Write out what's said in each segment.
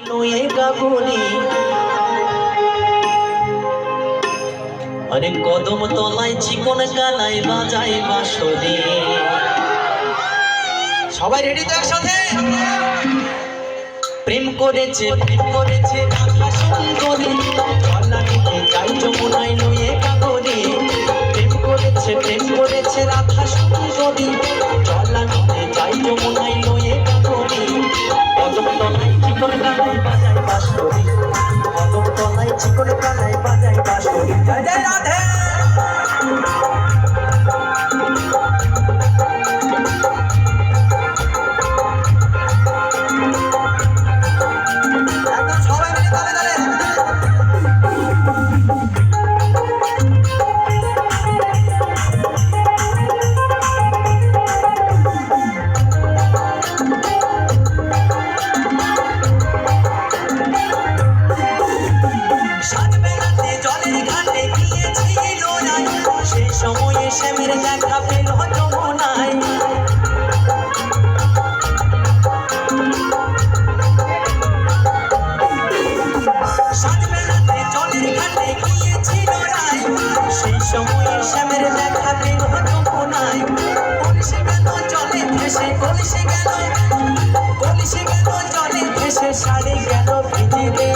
নয়ে গাগুনি আরে কদম তলায় চিকন গালায় বাজায় বাঁশরি। সবাই রেডি তো একসাথে? প্রেম করেছে রাধা সুন্দরী, গলা নিতে যাই যমুনায় নয়ে গাগুনি। প্রেম করেছে রাধা সুন্দরী, গলা নিতে যাই যমুনায় নয়ে গাগুনি। কদম তলায় চিকন গালায় বাজায় বাঁশরি, কদম তলায় চিকন গালায় বাজায় বাঁশরি। জয় জয় রাধে। সময়ে শ্যামের দেখা পেল যমুনায়, সাতবেলাতে জলের ঘাটে গিয়েছিল রায়, সেই সময়ে শ্যামের দেখা পেল যমুনায়। কলসি গেল জলে ভেসে, কলসি গেল জলে ভেসে, শাড়ি গেল ভিজে রে।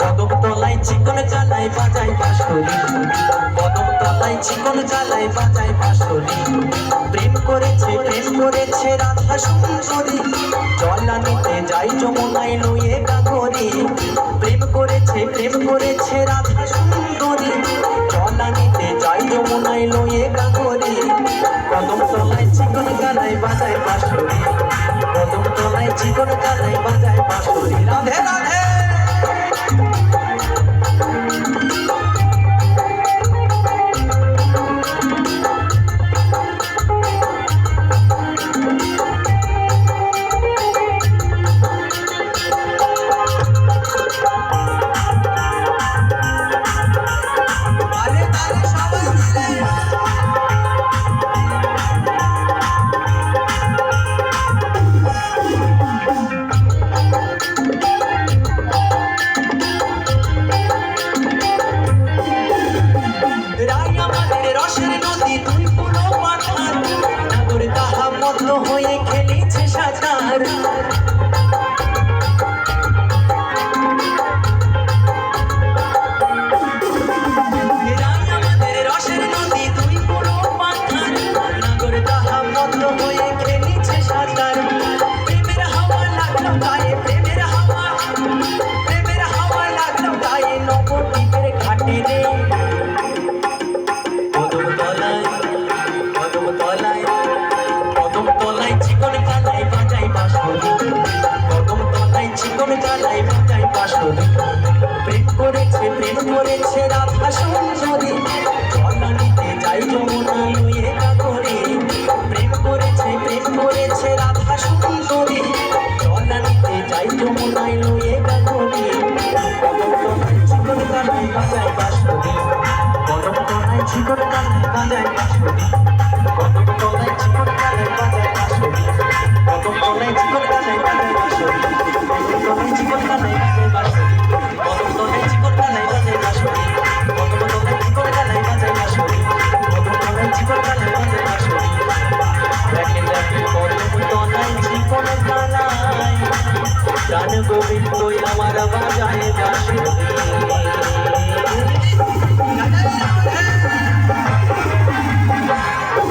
কদম তলায় চিকন গালায় বাজায় বাঁশরি, কদম তলায় চিকন গালায় বাজায় বাঁশরি। প্রেম করেছে রাধা সুন্দরী, জলা নিতে যাই যমুনায় নয়ে গাগরি। প্রেম করেছে রাধা সুন্দরী, জলা নিতে যাই যমুনায় নয়ে গাগরি। কদম তলায় চিকন গালায় বাজায় বাঁশরি, কদম তলায় চিকন গালায় বাজায় বাঁশরি। রাধে রাধে। হয়ে খেলেছে সাঁতার, আমাদের রসের নদী দুই পুরো পাথার, নাগর তাহা মগ্ন হয়ে খেলেছে সাঁতার। প্রেমের হাওয়া লাগলো গায়ে, প্রেমের হাওয়া লাগলো গায়ে, নবদ্বীপের ঘাটে রে। কদম তলায় চিকন গালায় বাজায় বাঁশরি, কদম তলায় চিকন গালায় বাজায় বাঁশরি। প্রেম করেছে রাধা সুন্দরী, জলা নিতে যাই যমুনায় নয়ে গাগরি। প্রেম করেছে রাধা সুন্দরী, জলা নিতে যাই যমুনায় নয়ে গাগরি। কদম তলায় চিকন গালায় বাজায় বাঁশরি, কদম তলায় চিকন গালায় বাজায় বাঁশরি, কদম তলায় চিকন গালায় বাজায় বাঁশরি, কদম তলায় চিকন গালায় বাজায় বাঁশরি, কদম তলায় চিকন গালায় বাজায় বাঁশরি, কদম তলায় চিকন গালায় বাজায় বাঁশরি, কদম তলায় চিকন গালায় বাজায় বাঁশরি, কদম তলায় চিকন গালায় বাজায় বাঁশরি। দেখে কদম তলায় চিকন গালায়, প্রাণ গোবিন্দ আমার বাজায় বাঁশরি।